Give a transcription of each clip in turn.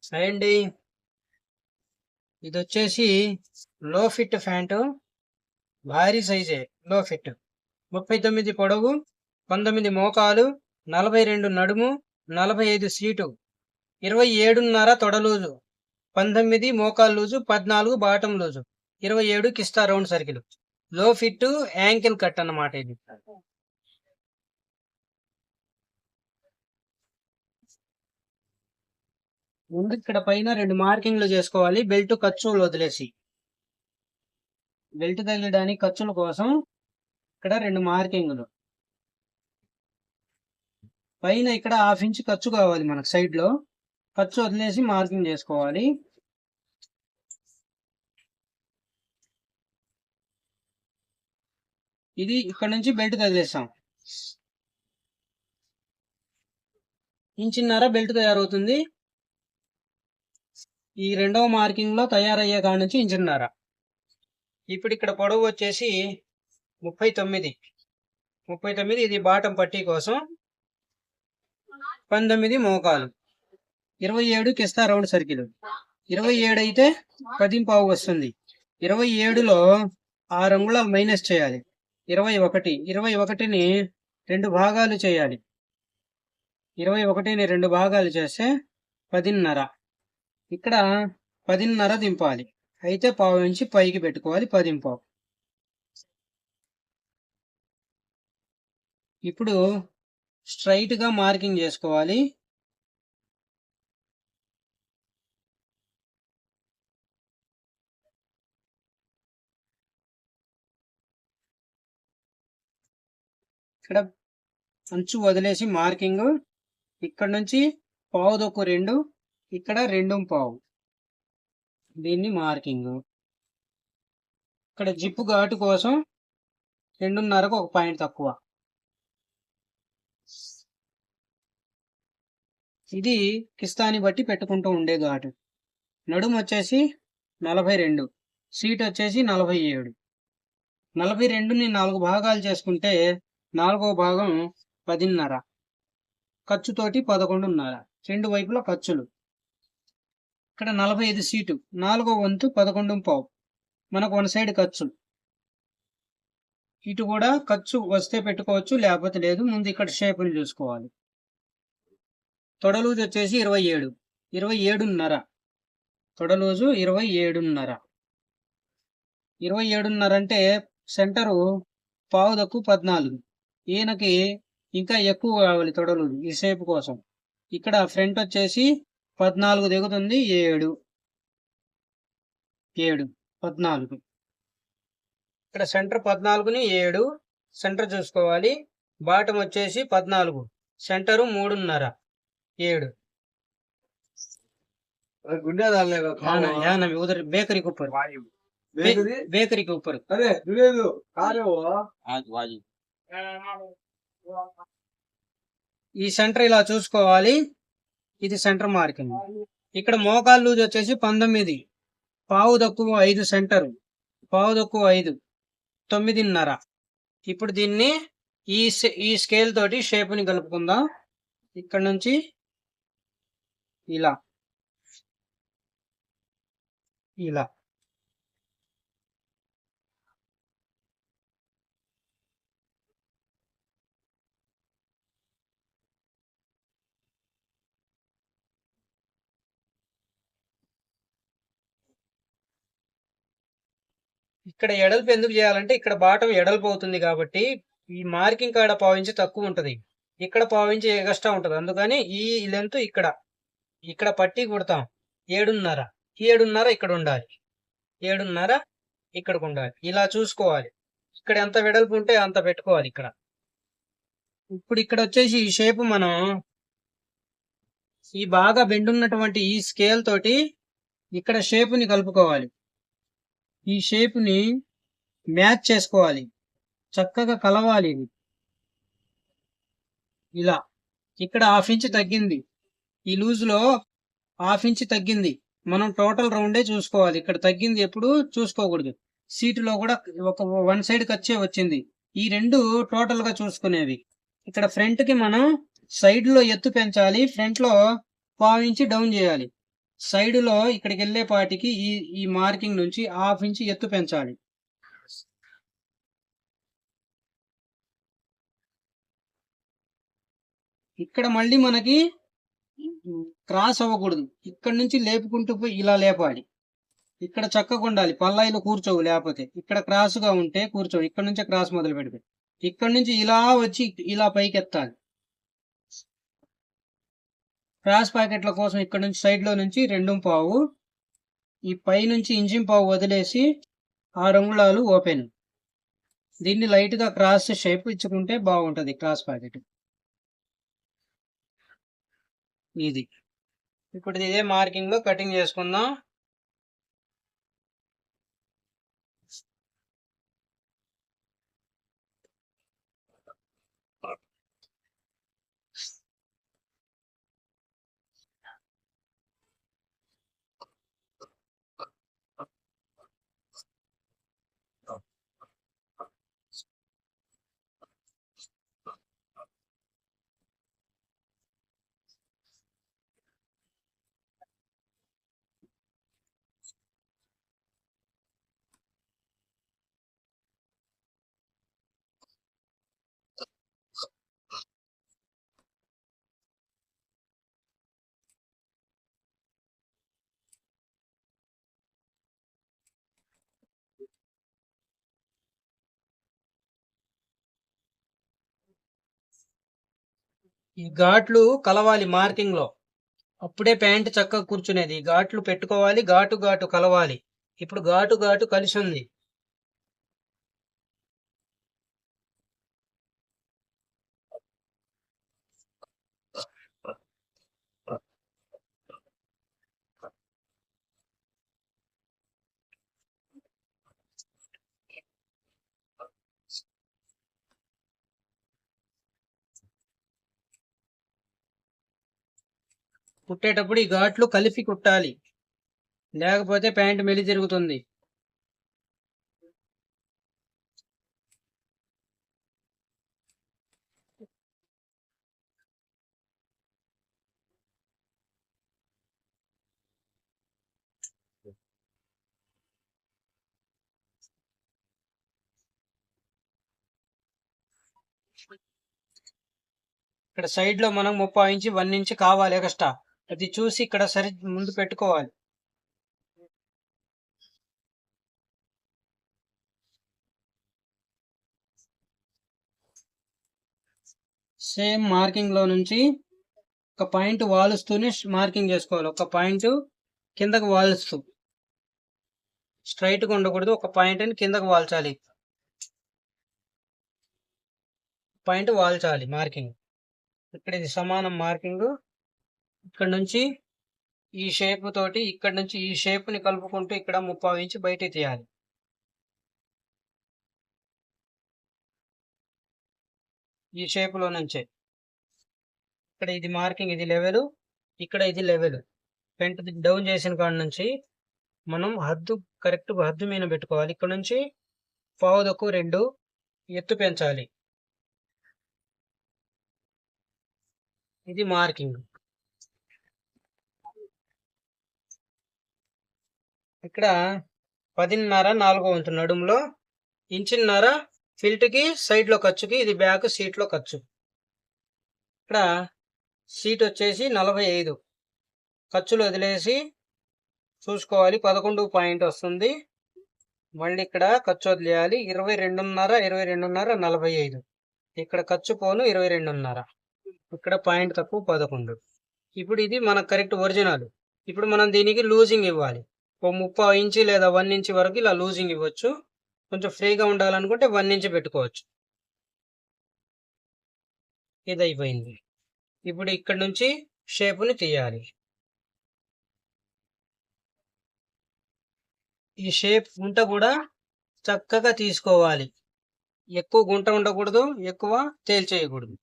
అండి ఇది వచ్చేసి లో ఫిట్ ప్యాంటు, భారీ సైజే. లో ఫిట్ 39 పొడవు, 19 మోకాలు, 42 నడుము, 45 సీటు, 27.5 తొడలూజు, 19 మోకాలు లూజు, 14 బాటం లూజు, 27 కిస్తా round circle. Low fit ankle cut అన్నమాట ఇది. ముందు ఇక్కడ పైన 2 మార్కింగ్లు చేసుకోవాలి, బెల్ట్ ఖర్చులు వదిలేసి. బెల్ట్ తగిలడానికి ఖర్చుల కోసం ఇక్కడ 2 మార్కింగ్లు. పైన ఇక్కడ 1/2 ఇంచ్ ఖర్చు కావాలి మనకు, సైడ్ లో ఖర్చు వదిలేసి మార్కింగ్ చేసుకోవాలి. ఇది ఇక్కడ నుంచి బెల్ట్ తగిలేస్తాం. 1.5 ఇంచ్ బెల్ట్ తయారవుతుంది. ఈ రెండవ మార్కింగ్ లో తయారయ్యే కాడ నుంచి 1.5 ఇంచ్. ఇప్పుడు ఇక్కడ పొడవు వచ్చేసి 39. ఇది బాటం పట్టీ కోసం. 19 మోకాలు, 27 కిస్తా రౌండ్ సర్కిల్. 27 అయితే 10.5 వస్తుంది. 27లో 6 అంగుళాలు మైనస్ చేయాలి. 21ని 2 భాగాలు చేయాలి. 21ని 2 భాగాలు చేస్తే 10.5. ఇక్కడ 10.5 దింపాలి. అయితే 1/2 ఇంచ్ పైకి పెట్టుకోవాలి. 10.5. ఇప్పుడు స్ట్రైట్ గా మార్కింగ్ చేసుకోవాలి. ఇక్కడ అంచు వదిలేసి మార్కింగ్, ఇక్కడ నుంచి 1/2, ఇక్కడ 2.5. దీన్ని మార్కింగ్. ఇక్కడ జిప్పు ఘాటు కోసం 2.5కు 1 పాయింట్ తక్కువ. ఇది కిస్తాని బట్టి పెట్టుకుంటూ ఉండే ఘాటు. నడుము వచ్చేసి 42, సీట్ వచ్చేసి 47. 42ని 4 భాగాలు చేసుకుంటే 4వ భాగం 10.5. ఖర్చుతోటి 11.5. 2 వైపుల ఖర్చులు. ఇక్కడ 45 సీటు, 4వ వంతు 11.5. మనకు 1 సైడ్ ఖర్చు. ఇటు కూడా ఖర్చు వస్తే పెట్టుకోవచ్చు, లేకపోతే లేదు. ముందు ఇక్కడ షేపుని చూసుకోవాలి. తొడలూజు వచ్చేసి 27, 27.5. తొడలూజు 27.5. 27.5 అంటే సెంటరు 14. ఈయనకి ఇంకా ఎక్కువ కావాలి తొడలూజు ఈ షేప్ కోసం. ఇక్కడ ఫ్రంట్ వచ్చేసి 14 దిగుతుంది. 14. ఇక్కడ సెంటర్ 14ని 7 సెంటర్ చూసుకోవాలి. బాటం వచ్చేసి 14, సెంటరు 3.5. 7 उधर बेकरी के ऊपर, बेकरी के ऊपर. अरे ఈ సెంటర్ ఇలా చూసుకోవాలి. ఇది సెంటర్ మార్కింగ్. ఇక్కడ మోకాలు లూజ్ వచ్చేసి 19, 5.5 సెంటర్, 5.5, 9.5. ఇప్పుడు దీన్ని ఈ స్కేల్ తోటి షేప్ని కలుపుకుందాం. ఇక్కడ నుంచి ఇలా ఇలా ఇక్కడ ఎడల్పు ఎందుకు చేయాలంటే ఇక్కడ బాటం ఎడల్పు అవుతుంది కాబట్టి ఈ మార్కింగ్ కాడ 1/2 ఇంచ్ తక్కువ ఉంటది, ఇక్కడ 1/2 ఇంచ్ ఎక్స్ట్రా ఉంటది. అందుకని ఈ లెంత్ ఇక్కడ పట్టి కుడతాం. 7.5. 7.5 ఇక్కడ ఉండాలి, 7.5 ఇక్కడికి ఉండాలి. ఇలా చూసుకోవాలి. ఇక్కడ ఎంత వెడల్పు ఉంటే అంత పెట్టుకోవాలి ఇక్కడ. ఇప్పుడు ఇక్కడ వచ్చేసి ఈ షేప్ మనం ఈ బాగా బెండున్నటువంటి ఈ స్కేల్ తోటి ఇక్కడ షేపుని కలుపుకోవాలి. ఈ షేప్ని మ్యాచ్ చేసుకోవాలి, చక్కగా కలవాలి. ఇది ఇలా ఇక్కడ 1/2 ఇంచ్ తగ్గింది. ఈ లూజ్లో 1/2 ఇంచ్ తగ్గింది. మనం టోటల్ రౌండే చూసుకోవాలి. ఇక్కడ తగ్గింది ఎప్పుడు చూసుకోకూడదు. సీటులో కూడా ఒక 1 సైడ్ ఖర్చే వచ్చింది. ఈ 2 టోటల్ గా చూసుకునేవి. ఇక్కడ ఫ్రంట్ కి మనం సైడ్ లో ఎత్తు పెంచాలి, ఫ్రంట్ లో 1/2 ఇంచ్ డౌన్ చేయాలి. సైడ్లో ఇక్కడికి వెళ్ళే పాటికి ఈ మార్కింగ్ నుంచి 1/2 ఇంచ్ ఎత్తు పెంచాలి. ఇక్కడ మళ్ళీ మనకి క్రాస్ అవ్వకూడదు. ఇక్కడ నుంచి లేపుకుంటూ పోయి ఇలా లేపాలి. ఇక్కడ చక్కగా ఉండాలి, పల్లాయిలో కూర్చోవు. లేకపోతే ఇక్కడ క్రాస్గా ఉంటే కూర్చోవు. ఇక్కడ నుంచే క్రాస్ మొదలు పెడితే ఇక్కడ నుంచి ఇలా వచ్చి ఇలా పైకి ఎత్తాలి. క్రాస్ ప్యాకెట్ల కోసం ఇక్కడ నుంచి సైడ్లో నుంచి 2.5, ఈ పై నుంచి 1.5 వదిలేసి 6 అంగుళాలు ఓపెన్. దీన్ని లైట్గా క్రాస్ షేప్ ఇచ్చుకుంటే బాగుంటుంది క్రాస్ ప్యాకెట్. ఇది ఇప్పుడు ఇదే మార్కింగ్ లో కటింగ్ చేసుకుందాం. ఈ ఘాట్లు కలవాలి మార్కింగ్ లో, అప్పుడే ప్యాంట్ చక్కగా కూర్చునేది. ఈ ఘాట్లు పెట్టుకోవాలి, ఘాటు ఘాటు కలవాలి. ఇప్పుడు ఘాటు ఘాటు కలిసి ఉంది. కుట్టేటప్పుడు ఈ ఘాట్లు కలిపి కుట్టాలి, లేకపోతే ప్యాంట్ మెలి తిరుగుతుంది. ఇక్కడ సైడ్ లో మనం 30 ఇంచ్ 1 ఇంచ్ కావాలి ఎక్స్ట్రా. అది చూసి ఇక్కడ సరి ముందు పెట్టుకోవాలి. సేమ్ మార్కింగ్ లో నుంచి ఒక పాయింట్ వాలుస్తూనే మార్కింగ్ చేసుకోవాలి. ఒక పాయింట్ కిందకు వాలుస్తూ, స్ట్రైట్ గా ఉండకూడదు. ఒక పాయింట్ అని కిందకు వాల్చాలి, పాయింట్ వాల్చాలి మార్కింగ్. ఇక్కడ ఇది సమానం మార్కింగ్. ఇక్కడ నుంచి ఈ షేప్ తోటి ఇక్కడ నుంచి ఈ షేప్ ని కలుపుకుంటూ ఇక్కడ 30 ఇంచ్ బయట తీయాలి. ఈ షేప్ లో నుంచే ఇక్కడ ఇది మార్కింగ్, ఇది లెవెల్, ఇక్కడ ఇది లెవెల్. పెంట్ డౌన్ చేసిన కాడ నుంచి మనం హద్దు కరెక్ట్ హద్దు మీద పెట్టుకోవాలి. ఇక్కడ నుంచి పావుదొక్కు 2 ఎత్తు పెంచాలి. ఇది మార్కింగ్. ఇక్కడ 10.5 4వ వంతు నడుములో, 1.5 ఇంచ్ ఫిల్ట్ కి సైడ్ లో ఖర్చుకి, ఇది బ్యాక్ సీట్ లో ఖర్చు. ఇక్కడ సీట్ వచ్చేసి 45, ఖర్చులు వదిలేసి చూసుకోవాలి. 11 పాయింట్ వస్తుంది. మళ్ళీ ఇక్కడ ఖర్చు వదిలేయాలి. 22.5 22.5 45. ఇక్కడ ఖర్చు పోను 22.5. ఇక్కడ పాయింట్ తక్కువ 11. ఇప్పుడు ఇది మన కరెక్ట్ ఒరిజినల్. ఇప్పుడు మనం దీనికి లూజింగ్ ఇవ్వాలి. 30 ఇంచ్ లేదా 1 ఇంచ్ వరకు ఇలా లూజింగ్ ఇవ్వచ్చు. కొంచెం ఫ్రీగా ఉండాలనుకుంటే 1 ఇంచ్ పెట్టుకోవచ్చు. ఇది అయిపోయింది. ఇప్పుడు ఇక్కడ నుంచి షేపుని తీయాలి. ఈ షేప్ గుంట కూడా చక్కగా తీసుకోవాలి. ఎక్కువ గుంట ఉండకూడదు, ఎక్కువ తేల్చేయకూడదు.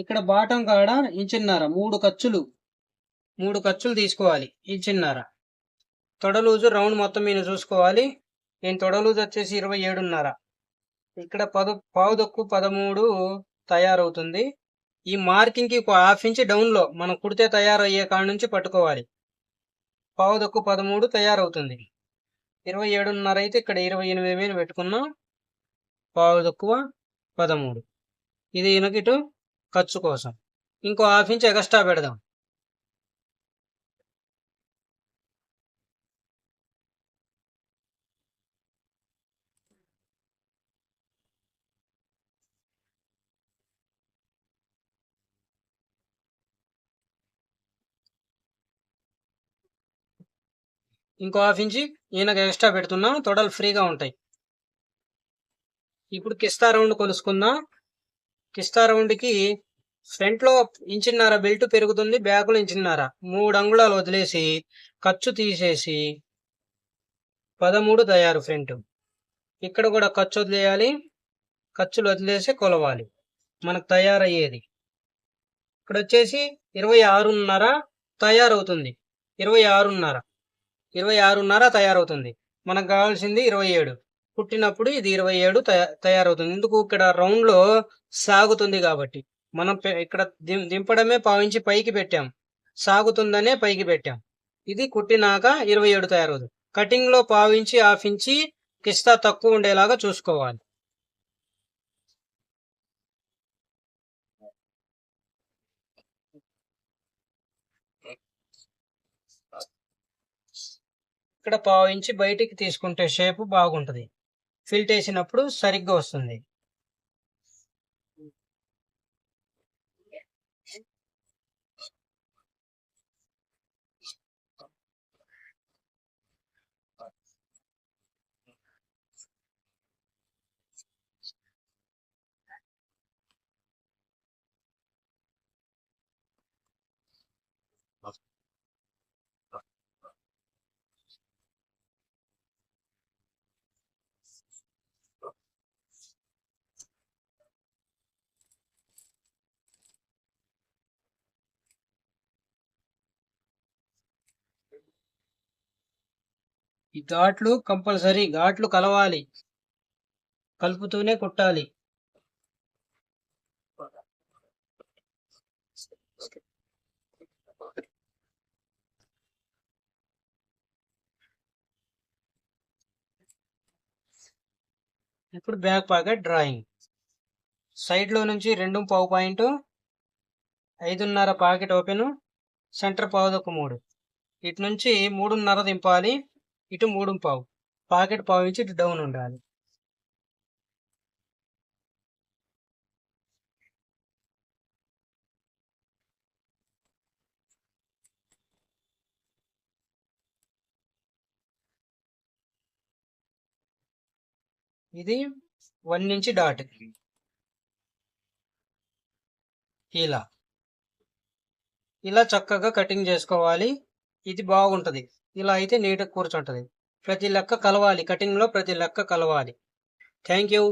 ఇక్కడ బాటం కాడ 1.5 ఇంచ్, 3 ఖర్చులు తీసుకోవాలి. 1.5 ఇంచ్ తొడ లూజు రౌండ్ మొత్తం మీద చూసుకోవాలి. నేను తొడ లూజు వచ్చేసి 27.5. ఇక్కడ పావుదొక్కు 13 తయారవుతుంది. ఈ మార్కింగ్ కి 1/2 ఇంచ్ డౌన్ లో మనం కుడితే తయారయ్యే కాడ నుంచి పట్టుకోవాలి. 13 తయారవుతుంది. 27.5 అయితే ఇక్కడ 28,000 పెట్టుకున్నాం. 13. ఇది యూనిట్ ఖర్చు కోసం. ఇంకో ½ ఇంచ్ ఎక్స్ట్రా పెడదాం. ఇంకో ½ ఇంచ్ ఈయనకు ఎక్స్ట్రా పెడుతున్నాం. తొడలు ఫ్రీగా ఉంటాయి. ఇప్పుడు కిస్తా రౌండ్ కొలుసుకుందాం. కిస్తా రౌండ్కి ఫ్రంట్లో 1.5 ఇంచ్ బెల్ట్ పెరుగుతుంది, బ్యాక్లో 1.5 ఇంచ్. 3 అంగుళాలు వదిలేసి ఖర్చు తీసేసి 13 తయారు ఫ్రంట్. ఇక్కడ కూడా ఖర్చు వదిలేయాలి. ఖర్చులు వదిలేసి కొలవాలి మనకు తయారయ్యేది. ఇక్కడ వచ్చేసి 26.5 తయారవుతుంది. 26.5 తయారవుతుంది. మనకు కావాల్సింది 27. పుట్టినప్పుడు ఇది 27 తయారవుతుంది. ఎందుకు? ఇక్కడ రౌండ్లో సాగుతుంది కాబట్టి. మనం ఇక్కడ దింపడమే ½ ఇంచ్ పైకి పెట్టాం, సాగుతుందనే పైకి పెట్టాం. ఇది కుట్టినాక 27 తయారవుతుంది. కటింగ్లో ½ ఇంచ్ ½ ఇంచ్ కిస్తా తక్కువ ఉండేలాగా చూసుకోవాలి. ఇక్కడ ½ ఇంచ్ బయటికి తీసుకుంటే షేపు బాగుంటుంది. ఫిల్ట్ వేసినప్పుడు సరిగ్గా వస్తుంది. ఈ ఘాట్లు కంపల్సరీ, ఘాట్లు కలవాలి, కలుపుతూనే కుట్టాలి. ఇప్పుడు బ్యాక్ పాకెట్ డ్రాయింగ్. సైడ్లో నుంచి 2.5 పాయింట్, 5.5 పాకెట్ ఓపెను, సెంటర్ 13. ఇటు నుంచి 3.5 దింపాలి, ఇటు 3.5. పాకెట్ ½ ఇంచ్ ఇటు డౌన్ ఉండాలి. ఇది 1 ఇంచ్ డాట్. ఇలా చక్కగా కటింగ్ చేసుకోవాలి. ఇది బాగుంటుంది. ఇలా అయితే నీట్గా కూర్చుంటుంది. ప్రతి లెక్క కలవాలి, కటింగ్లో ప్రతి లెక్క కలవాలి. Thank you.